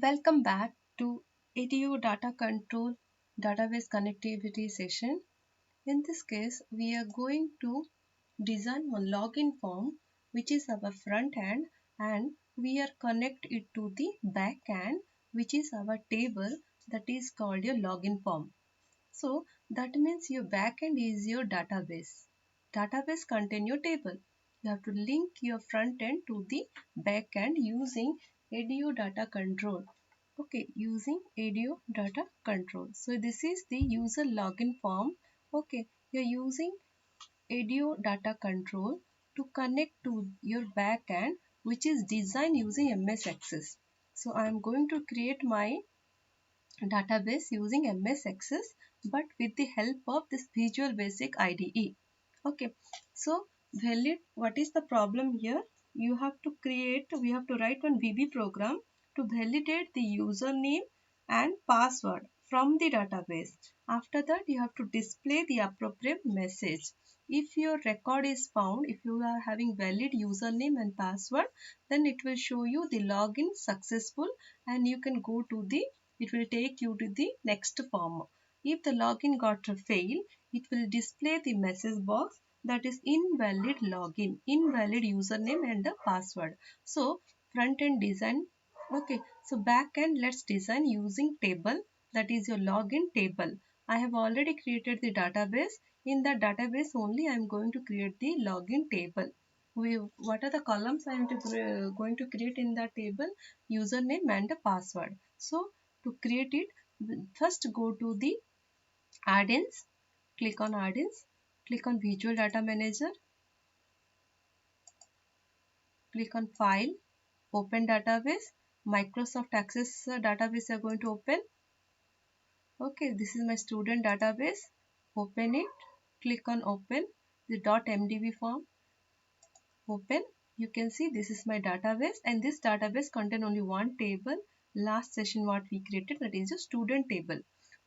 Welcome back to EDU Data Control Database Connectivity session. In this case, we are going to design one login form which is our front end, and we are connect it to the back end which is our table, that is called your login form. So that means your backend is your database. Database contain your table. You have to link your front end to the backend using ADO data control. Okay, using ADO data control. So this is the user login form. Okay, you're using ADO data control to connect to your backend, which is designed using MS Access. So I am going to create my database using MS Access, but with the help of this Visual Basic IDE. Okay, so valid, what is the problem here? We have to write one VB program to validate the username and password from the database. After that, you have to display the appropriate message. If your record is found, if you are having valid username and password, then it will show you the login successful, and you can go to the, it will take you to the next form. If the login got a fail, it will display the message box that is invalid login, invalid username and the password. So front end design. Okay, so back end, let's design using table, that is your login table. I have already created the database. In the database only I am going to create the login table. What are the columns I am going to create in the table? Username and the password. So to create it, first go to the add-ins, click on add-ins, click on Visual Data Manager, click on File, Open Database, Microsoft Access database you are going to open. Okay, this is my student database. Open it, click on Open, the .mdb form, open. You can see this is my database, and this database contain only one table. Last session what we created, that is a student table.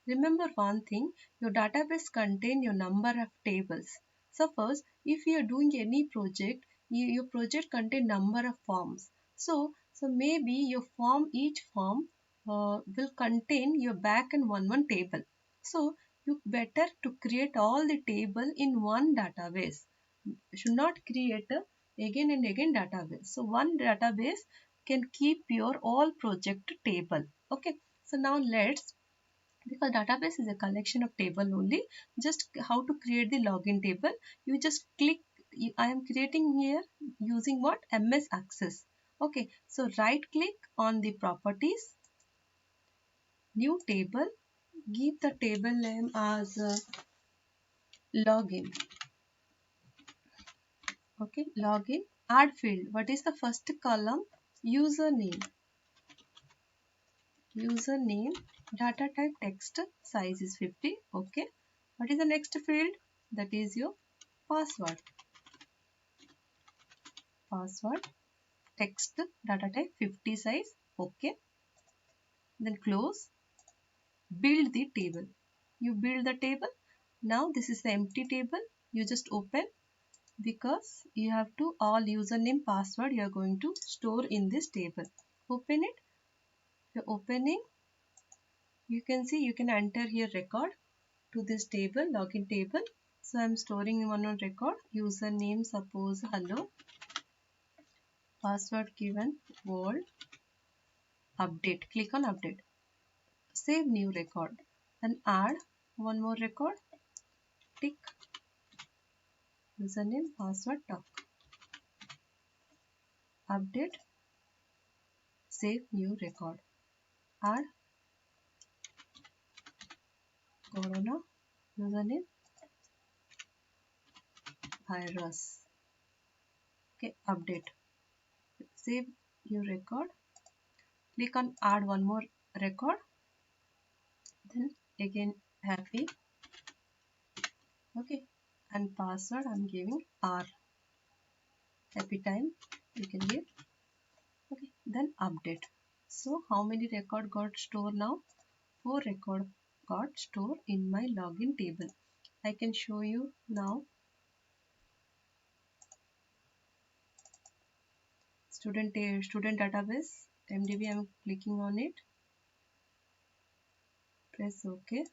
Remember one thing, your database contain your number of tables. Suppose if you are doing any project, your project contain number of forms. So maybe your form, each form will contain your back and one table. So you better to create all the table in one database. Should not create a again and again database. So one database can keep your all project table. Okay. So now let's, because database is a collection of table only, just how to create the login table. You just click, I am creating here using what? MS Access. Okay, so right click on the properties, new table, give the table name as login. Okay, login, add field. What is the first column? Username. Username, data type text, size is 50. Okay, what is the next field? That is your password. Password, text, data type 50, size. Okay, then close. Build the table. You build the table. Now this is the empty table. You just open, because you have to all username, password you are going to store in this table. Open it. You're opening, you can see you can enter here record to this table, login table. So I'm storing one on record. Username, suppose hello, password given world, update. Click on update. Save new record and add one more record. Tick, username, password, talk. Update, save new record. Add corona, username, virus. Okay, update. Save new record. Click on add one more record. Then again happy. Okay, and password I'm giving R. Happy time you can give. Okay, then update. So how many record got stored now? 4 record got stored in my login table. I can show you now. Student database. MDB, I'm clicking on it. Press OK.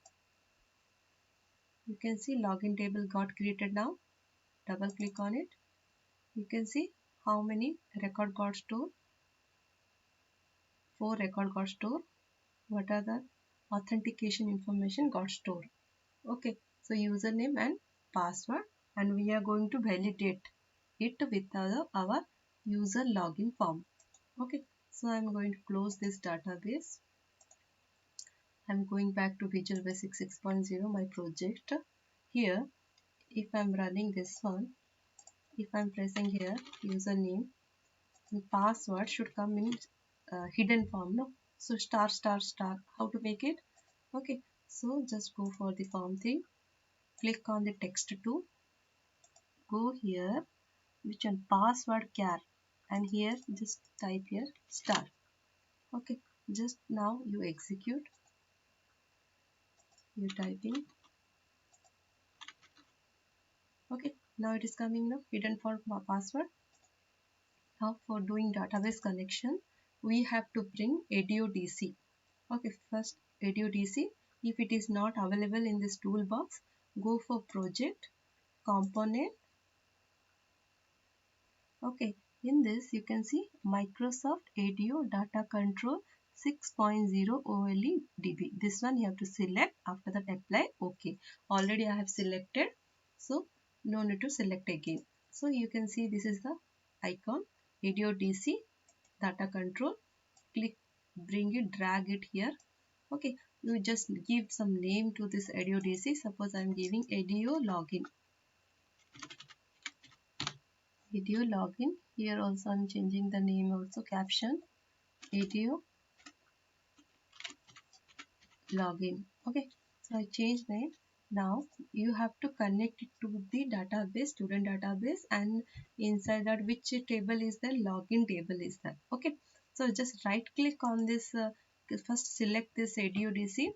You can see login table got created now. Double click on it. You can see how many record got stored. 4 record got stored. What are the authentication information got stored? Okay, so username and password, and we are going to validate it with our user login form. Okay, so I'm going to close this database. I'm going back to Visual Basic 6.0, my project. Here, if I'm running this one, if I'm pressing here username, and password should come in hidden form, no? So star star star, how to make it? Okay, so just go for the form thing, click on the text tool, go here, which one, password char, and here just type here star. Okay, just now you execute, you typing. Okay, now it is coming now, hidden for password. Now for doing database connection, we have to bring ADO-DC. Okay, first ADO-DC. If it is not available in this toolbox, go for project, component. Okay, in this you can see Microsoft ADO Data Control 6.0 OLEDB. This one you have to select, after that apply OK. Already I have selected, so no need to select again. So you can see this is the icon ADO DC Data Control. Click, bring it, drag it here. Okay, you just give some name to this ADO DC. Suppose I am giving ADO login. ADO login. Here also I'm changing the name, also caption ADO login. Okay, so I changed name. Now you have to connect it to the database, student database, and inside that which table is there, login table is there. Okay, so just right click on this, first select this ADO-DC,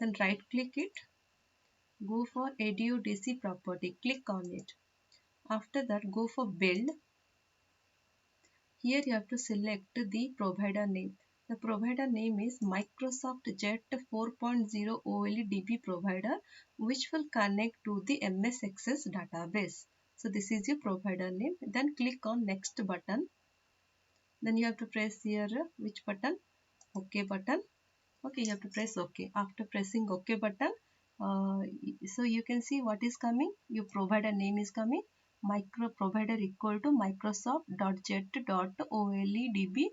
then right click it, go for ADO-DC property, click on it. After that go for build. Here you have to select the provider name. The provider name is Microsoft Jet 4.0 OLEDB provider, which will connect to the MS Access database. So this is your provider name. Then click on next button. Then you have to press here which button? OK button. Okay, you have to press OK. After pressing OK button, so you can see what is coming. Your provider name is coming. Micro provider equal to Microsoft.jet.oledb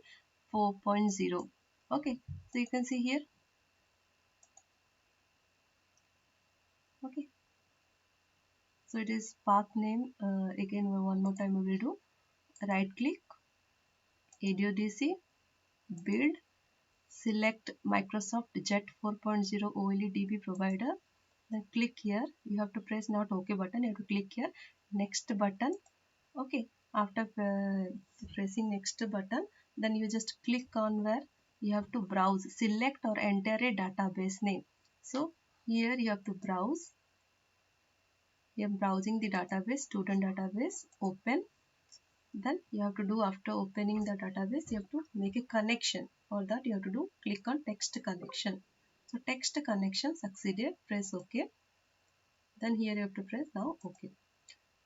4.0. Okay, so you can see here. Okay, so it is path name. Again, one more time we will do. Right click, ADO-DC, build, select Microsoft Jet 4.0 OLEDB provider. Then click here. You have to press not OK button. You have to click here. Next button. Okay. After pressing next button, then you just click on where you have to browse. Select or enter a database name. So here you have to browse. You are browsing the database, student database. Open. Then you have to do, after opening the database, you have to make a connection. For that you have to do click on text connection. So text connection succeeded. Press OK. Then here you have to press now OK.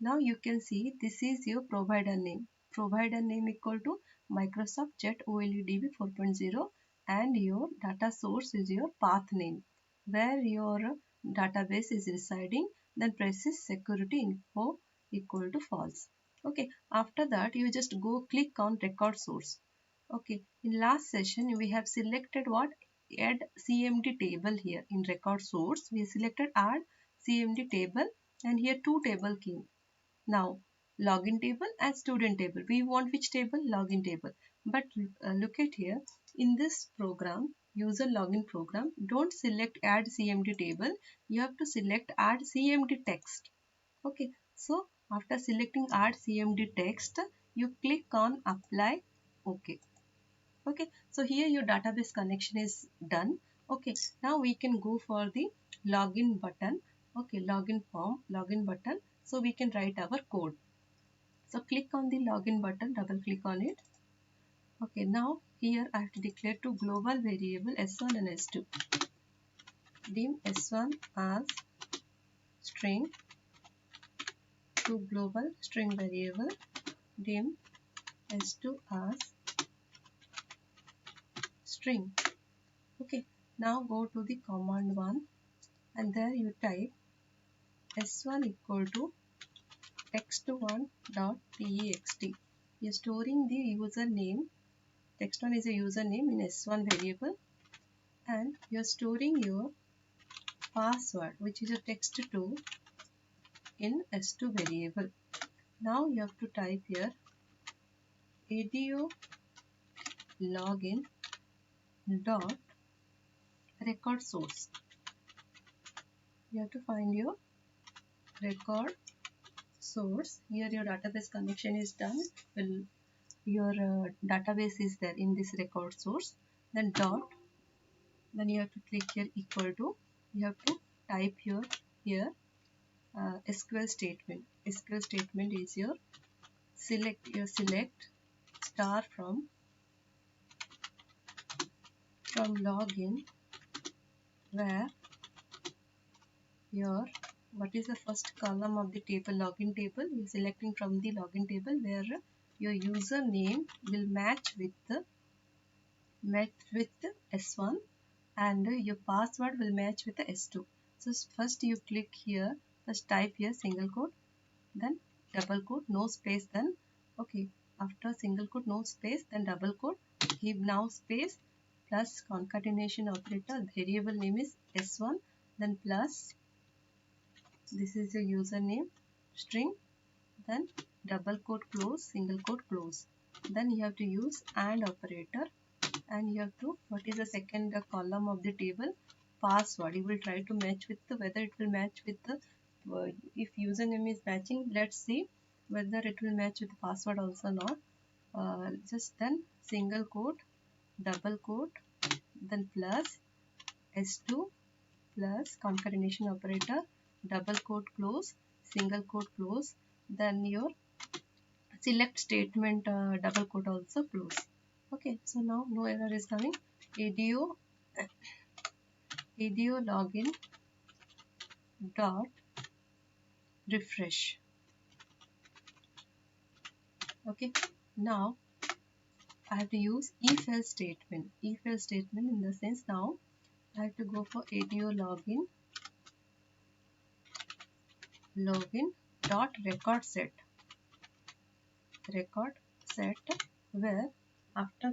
Now you can see this is your provider name. Provider name equal to Microsoft Jet OLEDB 4.0, and your data source is your path name where your database is residing. Then press security info equal to false. Okay, after that you just go click on record source. Okay, in last session we have selected what, add CMD table. Here in record source we selected add CMD table, and here two table came. Now login table and student table, we want which table? Login table. But look at here, in this program, user login program, don't select add CMD table, you have to select add CMD text. Okay, so after selecting add CMD text, you click on apply. Okay. Okay, so here your database connection is done. Okay, now we can go for the login button. Okay, login form, login button, so we can write our code. So click on the login button, double click on it. Okay, now here I have to declare two global variable s1 and s2. Dim s1 as string, to global string variable, dim s2 as string. Okay, now go to the command 1 and there you type s1 equal to text1.text. You're storing the username. Text1 is a username in s1 variable, and you're storing your password, which is a text2, in s2 variable. Now you have to type here edu login dot record source. You have to find your record source. Here your database connection is done. Well, your database is there in this record source. Then dot. Then you have to click here equal to. You have to type here SQL statement. SQL statement is your select star from login, where your what is the first column of the table, login table. You're selecting from the login table where your username will match with s1 and your password will match with the s2. So first you click here, first type here single quote, then double quote, no space, then okay, after single quote no space, then double quote, give now space, plus concatenation operator, variable name is s1, then plus this is your username string, then double quote close, single quote close. Then you have to use AND operator, and you have to, what is the second column of the table, password. You will try to match with the, whether it will match with the if username is matching, let's see whether it will match with the password also or not. Just then single quote, double quote, then plus s2 plus concatenation operator, double quote close, single quote close, then your select statement, double quote also close. Okay, so now no error is coming. edu login dot refresh. Okay, now I have to use if else statement. If else statement in the sense, now I have to go for edu login dot record set, where after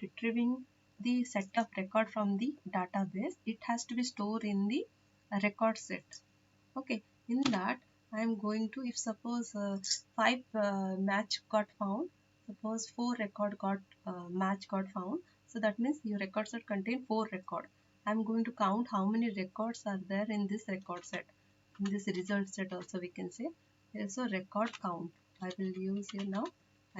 retrieving the set of record from the database, it has to be stored in the record set. Okay, in that I am going to, if suppose 5 match got found, suppose 4 record got match got found, so that means your record set contain 4 record. I am going to count how many records are there in this record set, in this result set also we can say. So record count I will use here. Now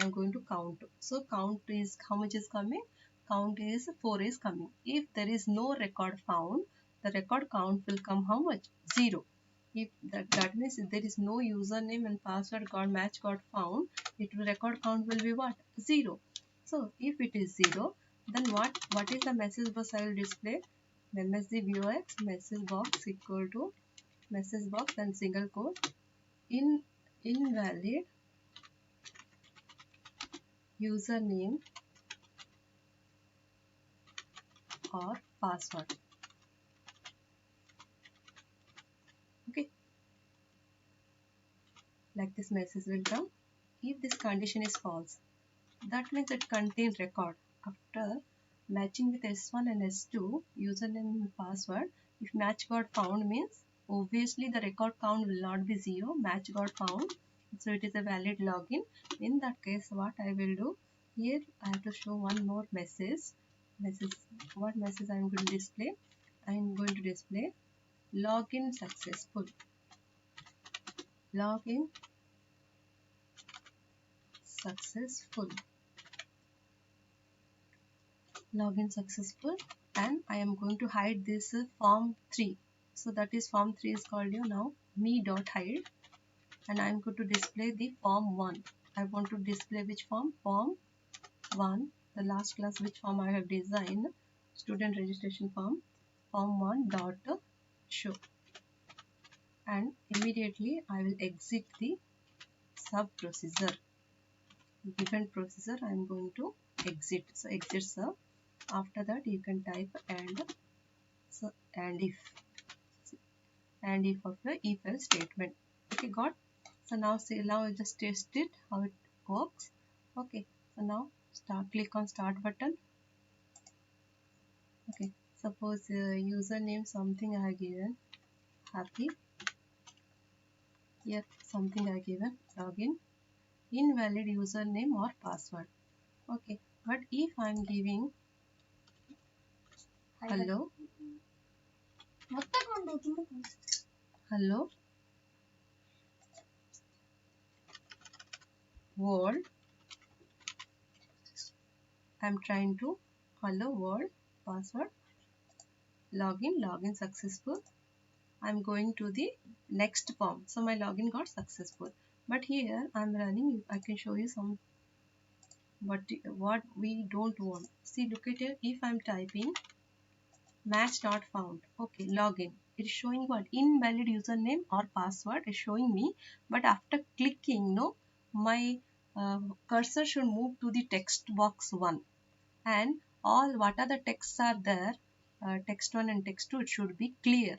I am going to count. So count is how much is coming? Count is 4 is coming. If there is no record found, the record count will come how much? 0. If that means if there is no username and password got found, it will record count will be what? 0. So if it is 0, then what is the message box I will display? MSG Vuex message box equal to message box and single quote invalid username or password. Okay, like this message will come. If this condition is false, that means it contains record. After matching with S1 and S2 username and password, if match got found means obviously the record count will not be 0, match got found, so it is a valid login. In that case, what I will do here, I have to show one more message. What message I am going to display? I am going to display login successful. Login successful. Login successful, and I am going to hide this form 3. So that is form 3 is called now me.hide, and I am going to display the form 1. I want to display which form? Form 1. the last class which form I have designed, student registration form, form1 dot show, and immediately I will exit the sub procedure. Given procedure I am going to exit. So exit sub. After that you can type and if of the if else statement. Okay, got. So now I just test it how it works. Okay, so now click on start button. Okay, suppose username something I have given happy. Here something I given login, invalid username or password. Okay, but if I am giving hello hello world, I am trying to hello world password, login successful. I'm going to the next form. So my login got successful. But here I'm running. I can show you some what we don't want. See, look at here. If I'm typing match not found. Okay, login. It is showing what? Invalid username or password is showing me. But after clicking, no, my cursor should move to the text box 1. And all what are the texts are there, text 1 and text 2, it should be clear.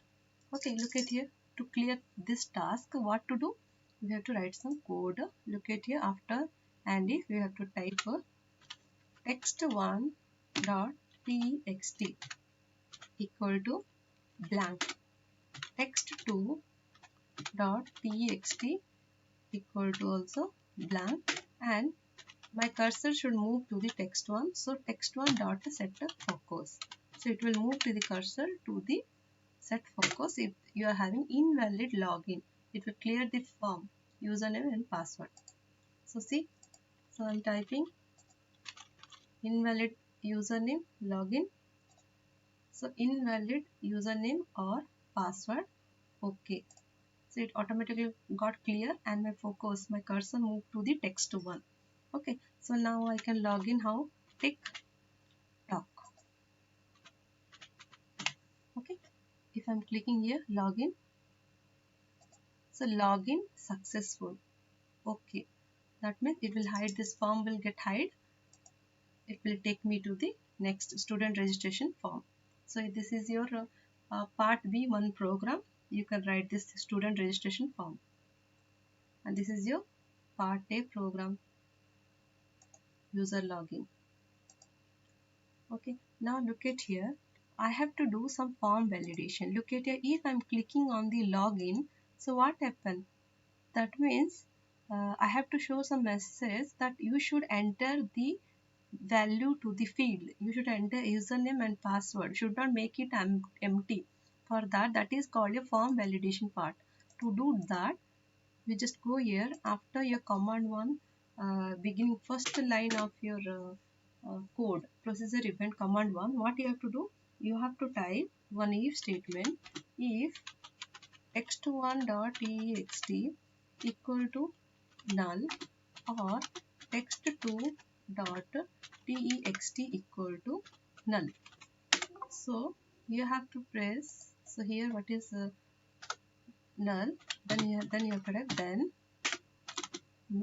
Okay, look at here. To clear this task, what to do? We have to write some code. Look at here. After and if we have to type text1 dot txt equal to blank, text2 dot txt equal to also blank, and my cursor should move to the text1. So text1 dot set focus. So it will move to the cursor to the set focus. If you are having invalid login, it will clear the form, username and password. So see, so I'm typing invalid username login. So invalid username or password. Okay. So it automatically got clear and my focus, my cursor moved to the text 1. Okay. So now I can log in how? TikTok. Okay. If I'm clicking here, login. So login successful. Okay. That means it will hide, this form will get hide. It will take me to the next student registration form. So this is your part B1 program. You can write this student registration form. And this is your part A program, user login. Okay, now look at here. I have to do some form validation. Look at here. If I'm clicking on the login, so what happened? That means I have to show some message that you should enter the value to the field. You should enter username and password. Should not make it empty. For that is called a form validation part. To do that, you just go here after your command 1, beginning first line of your code, procedure event command 1. What you have to do? You have to type one if statement. If text1 dot text equal to null or text2 dot text equal to null. So you have to press. So here what is null? Then you have to type then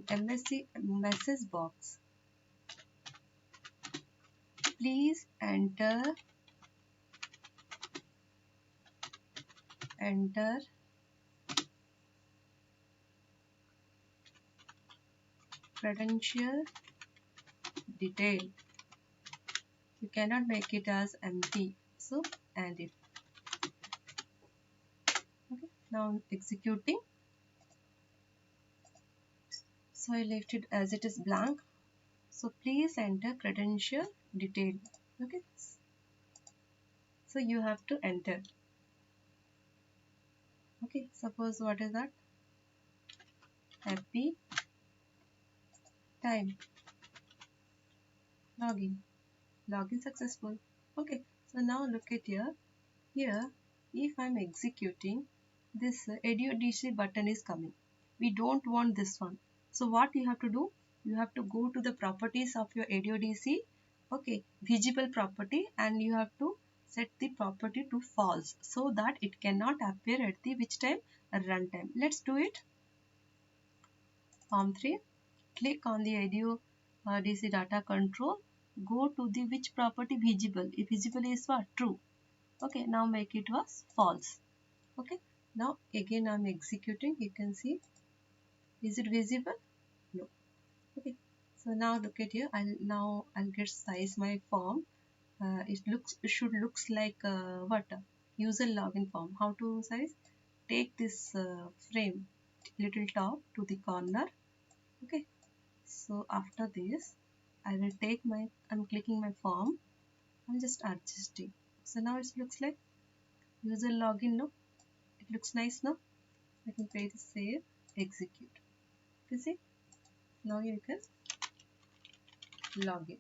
MSC message box. Please enter credential detail. You cannot make it as empty. So and if. Okay. Now I'm executing. So I left it as it is blank. So please enter credential detail. Okay. So you have to enter. Okay. Suppose what is that? Happy time. Login successful. Okay. So now look at here. Here, if I'm executing, this EduDC button is coming. We don't want this one. So what you have to do? You have to go to the properties of your EduDC Okay, visible property, and you have to set the property to false so that it cannot appear at the which time, runtime. Let's do it. Form 3. Click on the IDEO DC data control. Go to the which property, visible. If visible is what? True. Okay, now make it was false. Okay, now again I'm executing. You can see, is it visible? No. Okay, so now look at here. I'll get size my form. It should looks like what, user login form. How to size? Take this frame little top to the corner. Okay, so after this I will take my, I'm clicking my form, I'm just adjusting. So now it looks like user login. No, it looks nice. No, let me pay the save, execute. You see, now you can log in.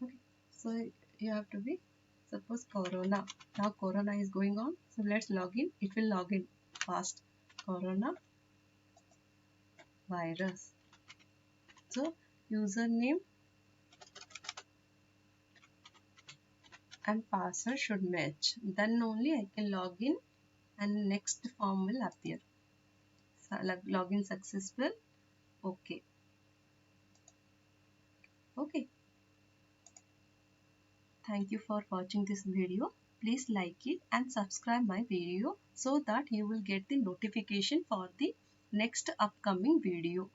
Okay, so you have to be, suppose corona, now corona is going on, so let's log in. It will log in fast. Corona virus. So username and password should match, then only I can log in and next form will appear. So, login successful. Okay. Okay, thank you for watching this video. Please like it and subscribe my video so that you will get the notification for the next upcoming video.